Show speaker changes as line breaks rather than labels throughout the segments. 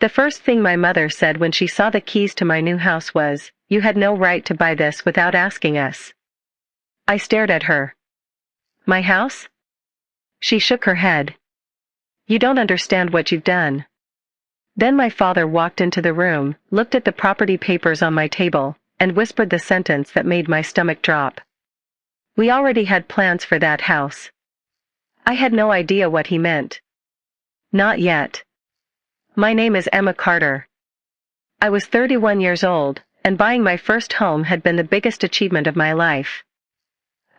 The first thing my mother said when she saw the keys to my new house was, "You had no right to buy this without asking us." I stared at her. "My house?" She shook her head. "You don't understand what you've done." Then my father walked into the room, looked at the property papers on my table, and whispered the sentence that made my stomach drop. "We already had plans for that house." I had no idea what he meant. "Not yet. My name is Emma Carter." I was 31 years old, and buying my first home had been the biggest achievement of my life.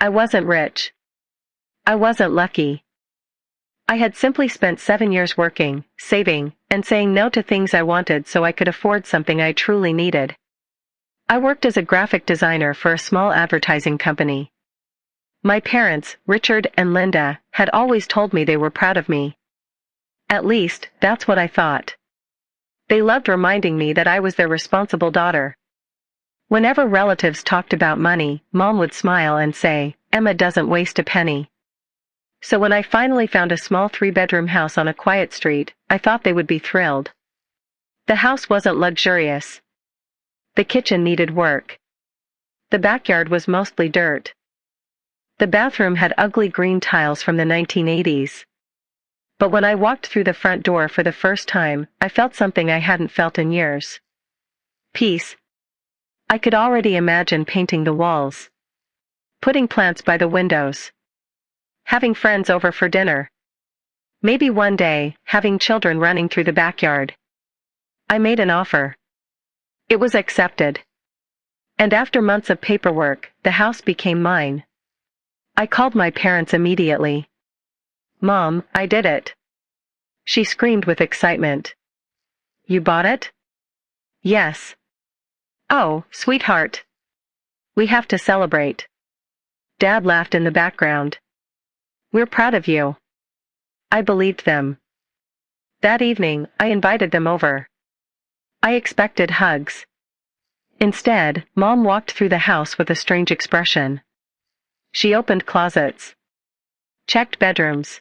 I wasn't rich. I wasn't lucky. I had simply spent 7 years working, saving, and saying no to things I wanted so I could afford something I truly needed. I worked as a graphic designer for a small advertising company. My parents, Richard and Linda, had always told me they were proud of me. At least, that's what I thought. They loved reminding me that I was their responsible daughter. Whenever relatives talked about money, Mom would smile and say, "Emma doesn't waste a penny." So when I finally found a small 3-bedroom house on a quiet street, I thought they would be thrilled. The house wasn't luxurious. The kitchen needed work. The backyard was mostly dirt. The bathroom had ugly green tiles from the 1980s. But when I walked through the front door for the first time, I felt something I hadn't felt in years. Peace. I could already imagine painting the walls. Putting plants by the windows. Having friends over for dinner. Maybe one day, having children running through the backyard. I made an offer. It was accepted. And after months of paperwork, the house became mine. I called my parents immediately. "Mom, I did it." She screamed with excitement. "You bought it?" "Yes." "Oh, sweetheart. We have to celebrate." Dad laughed in the background. "We're proud of you." I believed them. That evening, I invited them over. I expected hugs. Instead, Mom walked through the house with a strange expression. She opened closets. Checked bedrooms.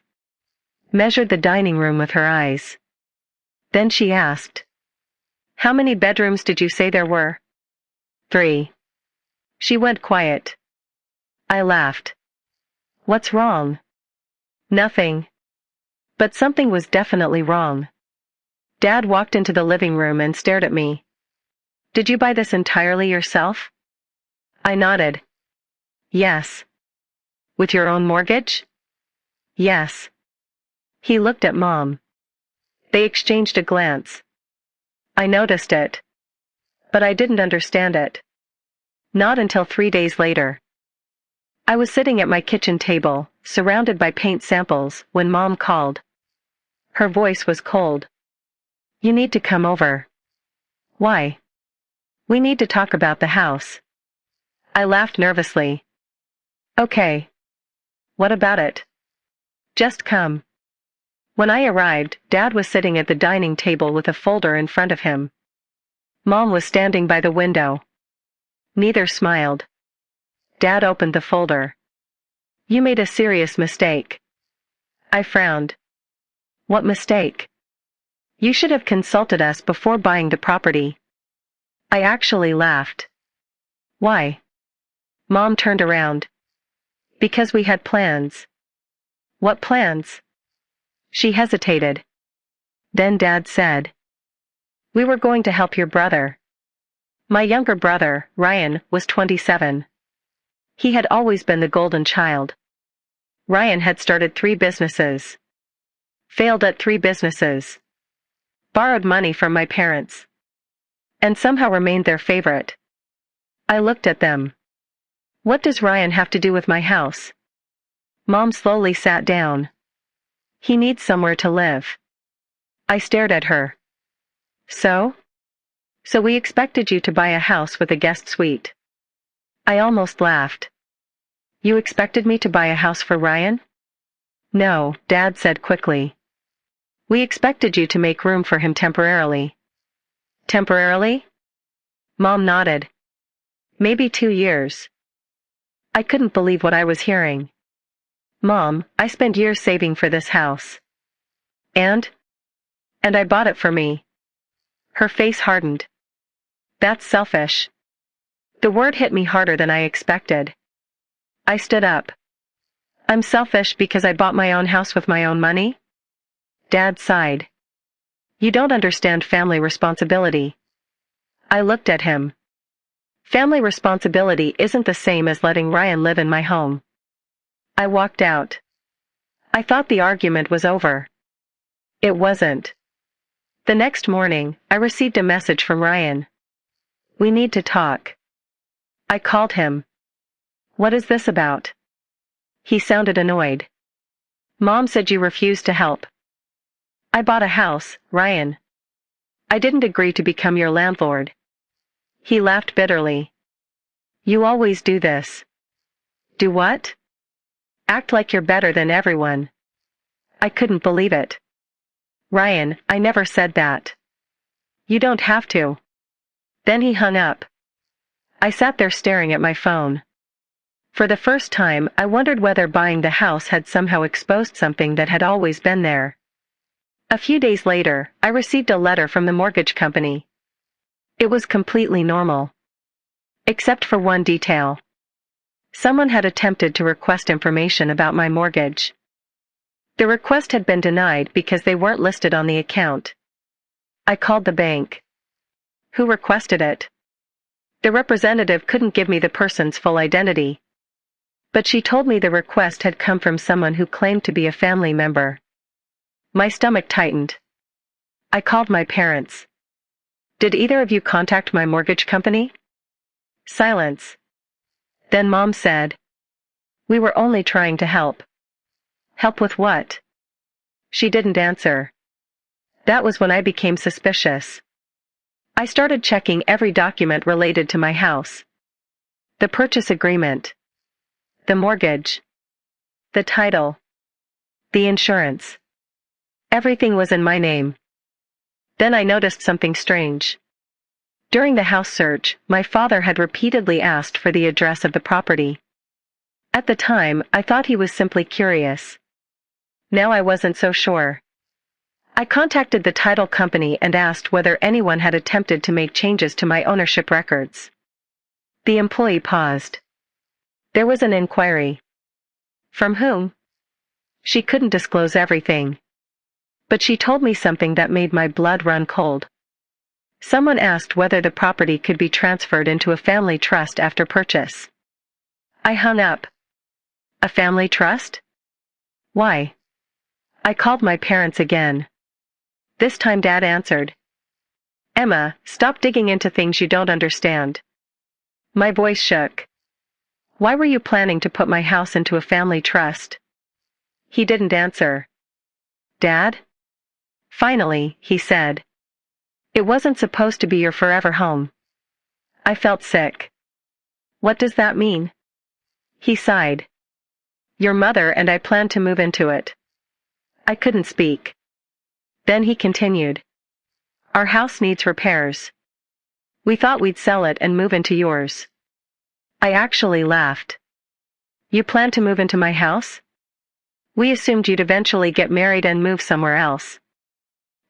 Measured the dining room with her eyes. Then she asked, "How many bedrooms did you say there were?" 3. She went quiet. I laughed. "What's wrong?" "Nothing." But something was definitely wrong. Dad walked into the living room and stared at me. "Did you buy this entirely yourself?" I nodded. "Yes." "With your own mortgage?" "Yes." He looked at Mom. They exchanged a glance. I noticed it. But I didn't understand it. Not until 3 days later. I was sitting at my kitchen table, surrounded by paint samples, when Mom called. Her voice was cold. "You need to come over." "Why?" "We need to talk about the house." I laughed nervously. "Okay. What about it?" "Just come." When I arrived, Dad was sitting at the dining table with a folder in front of him. Mom was standing by the window. Neither smiled. Dad opened the folder. "You made a serious mistake." I frowned. "What mistake?" "You should have consulted us before buying the property." I actually laughed. "Why?" Mom turned around. "Because we had plans." "What plans?" She hesitated. Then Dad said, "We were going to help your brother." My younger brother, Ryan, was 27. He had always been the golden child. Ryan had started 3 businesses. Failed at 3 businesses. Borrowed money from my parents. And somehow remained their favorite. I looked at them. "What does Ryan have to do with my house?" Mom slowly sat down. "He needs somewhere to live." I stared at her. So? "So we expected you to buy a house with a guest suite." I almost laughed. "You expected me to buy a house for Ryan?" "No," Dad said quickly. "We expected you to make room for him temporarily." "Temporarily?" Mom nodded. "Maybe 2 years." I couldn't believe what I was hearing. "Mom, I spent years saving for this house." And I bought it for me." Her face hardened. That's selfish. The word hit me harder than I expected. I stood up. I'm selfish because I bought my own house with my own money? Dad sighed. You don't understand family responsibility. I looked at him. Family responsibility isn't the same as letting Ryan live in my home. I walked out. I thought the argument was over. It wasn't. The next morning, I received a message from Ryan. We need to talk. I called him. What is this about? He sounded annoyed. Mom said you refused to help. I bought a house, Ryan. I didn't agree to become your landlord. He laughed bitterly. You always do this. Do what? Act like you're better than everyone. I couldn't believe it. Ryan, I never said that. You don't have to. Then he hung up. I sat there staring at my phone. For the first time, I wondered whether buying the house had somehow exposed something that had always been there. A few days later, I received a letter from the mortgage company. It was completely normal. Except for one detail. Someone had attempted to request information about my mortgage. The request had been denied because they weren't listed on the account. I called the bank. Who requested it? The representative couldn't give me the person's full identity. But she told me the request had come from someone who claimed to be a family member. My stomach tightened. I called my parents. Did either of you contact my mortgage company? Silence. Then Mom said, we were only trying to help. Help with what? She didn't answer. That was when I became suspicious. I started checking every document related to my house. The purchase agreement. The mortgage. The title. The insurance. Everything was in my name. Then I noticed something strange. During the house search, my father had repeatedly asked for the address of the property. At the time, I thought he was simply curious. Now I wasn't so sure. I contacted the title company and asked whether anyone had attempted to make changes to my ownership records. The employee paused. There was an inquiry. From whom? She couldn't disclose everything. But she told me something that made my blood run cold. Someone asked whether the property could be transferred into a family trust after purchase. I hung up. A family trust? Why? I called my parents again. This time Dad answered. Emma, stop digging into things you don't understand. My voice shook. Why were you planning to put my house into a family trust? He didn't answer. Dad? Finally, he said. It wasn't supposed to be your forever home. I felt sick. What does that mean? He sighed. Your mother and I plan to move into it. I couldn't speak. Then he continued. Our house needs repairs. We thought we'd sell it and move into yours. I actually laughed. You plan to move into my house? We assumed you'd eventually get married and move somewhere else.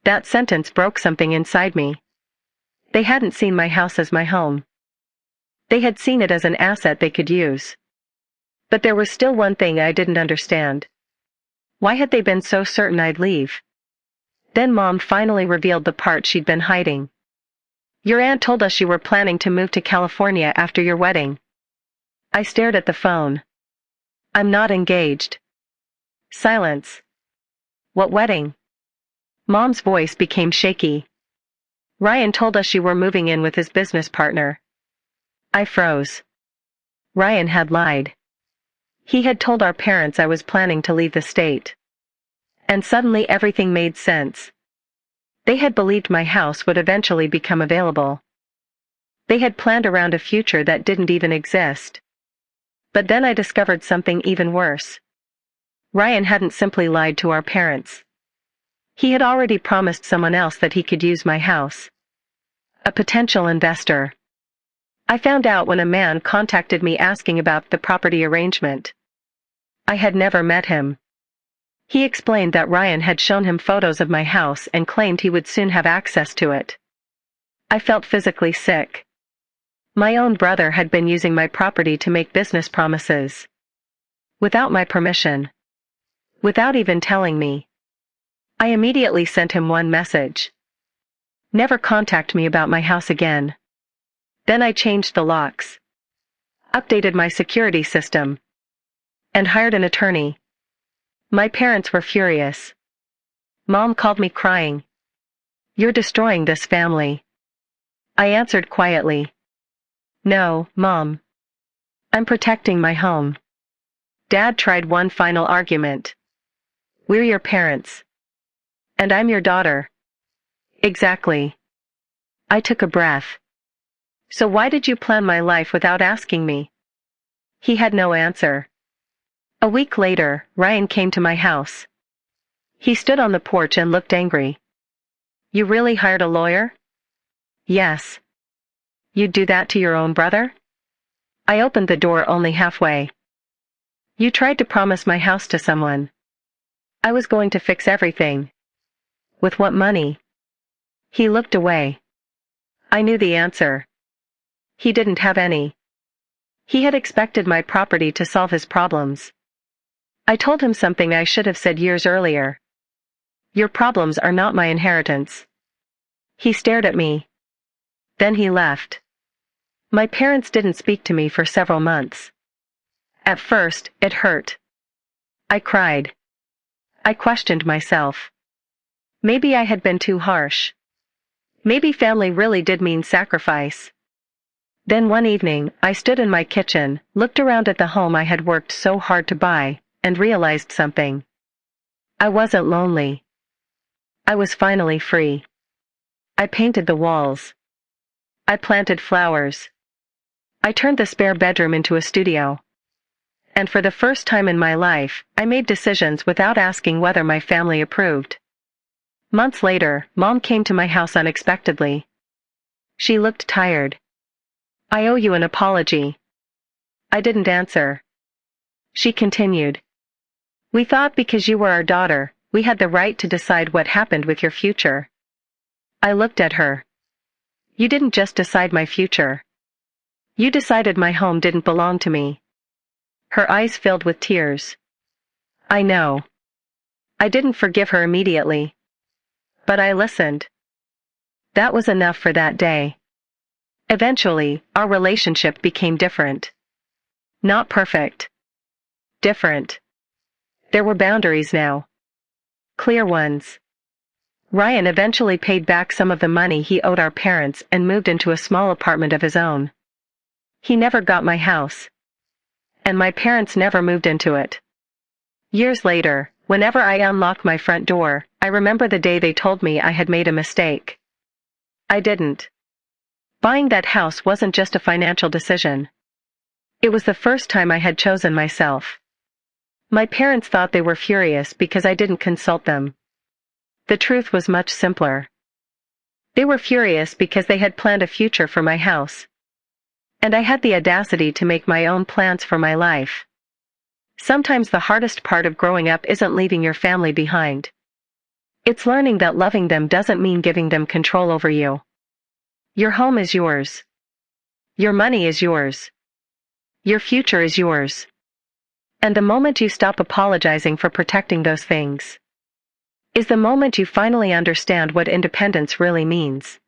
That sentence broke something inside me. They hadn't seen my house as my home. They had seen it as an asset they could use. But there was still one thing I didn't understand. Why had they been so certain I'd leave? Then Mom finally revealed the part she'd been hiding. Your aunt told us you were planning to move to California after your wedding. I stared at the phone. I'm not engaged. Silence. What wedding? Mom's voice became shaky. Ryan told us you were moving in with his business partner. I froze. Ryan had lied. He had told our parents I was planning to leave the state. And suddenly everything made sense. They had believed my house would eventually become available. They had planned around a future that didn't even exist. But then I discovered something even worse. Ryan hadn't simply lied to our parents. He had already promised someone else that he could use my house. A potential investor. I found out when a man contacted me asking about the property arrangement. I had never met him. He explained that Ryan had shown him photos of my house and claimed he would soon have access to it. I felt physically sick. My own brother had been using my property to make business promises. Without my permission. Without even telling me. I immediately sent him one message. Never contact me about my house again. Then I changed the locks. Updated my security system. And hired an attorney. My parents were furious. Mom called me crying. You're destroying this family. I answered quietly. No, Mom. I'm protecting my home. Dad tried one final argument. We're your parents. And I'm your daughter. Exactly. I took a breath. So why did you plan my life without asking me? He had no answer. A week later, Ryan came to my house. He stood on the porch and looked angry. You really hired a lawyer? Yes. You'd do that to your own brother? I opened the door only halfway. You tried to promise my house to someone. I was going to fix everything. With what money? He looked away. I knew the answer. He didn't have any. He had expected my property to solve his problems. I told him something I should have said years earlier. Your problems are not my inheritance. He stared at me. Then he left. My parents didn't speak to me for several months. At first, it hurt. I cried. I questioned myself. Maybe I had been too harsh. Maybe family really did mean sacrifice. Then one evening, I stood in my kitchen, looked around at the home I had worked so hard to buy, and realized something. I wasn't lonely. I was finally free. I painted the walls. I planted flowers. I turned the spare bedroom into a studio. And for the first time in my life, I made decisions without asking whether my family approved. Months later, Mom came to my house unexpectedly. She looked tired. I owe you an apology. I didn't answer. She continued. We thought because you were our daughter, we had the right to decide what happened with your future. I looked at her. You didn't just decide my future. You decided my home didn't belong to me. Her eyes filled with tears. I know. I didn't forgive her immediately. But I listened. That was enough for that day. Eventually, our relationship became different. Not perfect. Different. There were boundaries now. Clear ones. Ryan eventually paid back some of the money he owed our parents and moved into a small apartment of his own. He never got my house. And my parents never moved into it. Years later, whenever I unlock my front door, I remember the day they told me I had made a mistake. I didn't. Buying that house wasn't just a financial decision. It was the first time I had chosen myself. My parents thought they were furious because I didn't consult them. The truth was much simpler. They were furious because they had planned a future for my house. And I had the audacity to make my own plans for my life. Sometimes the hardest part of growing up isn't leaving your family behind. It's learning that loving them doesn't mean giving them control over you. Your home is yours. Your money is yours. Your future is yours. And the moment you stop apologizing for protecting those things is the moment you finally understand what independence really means.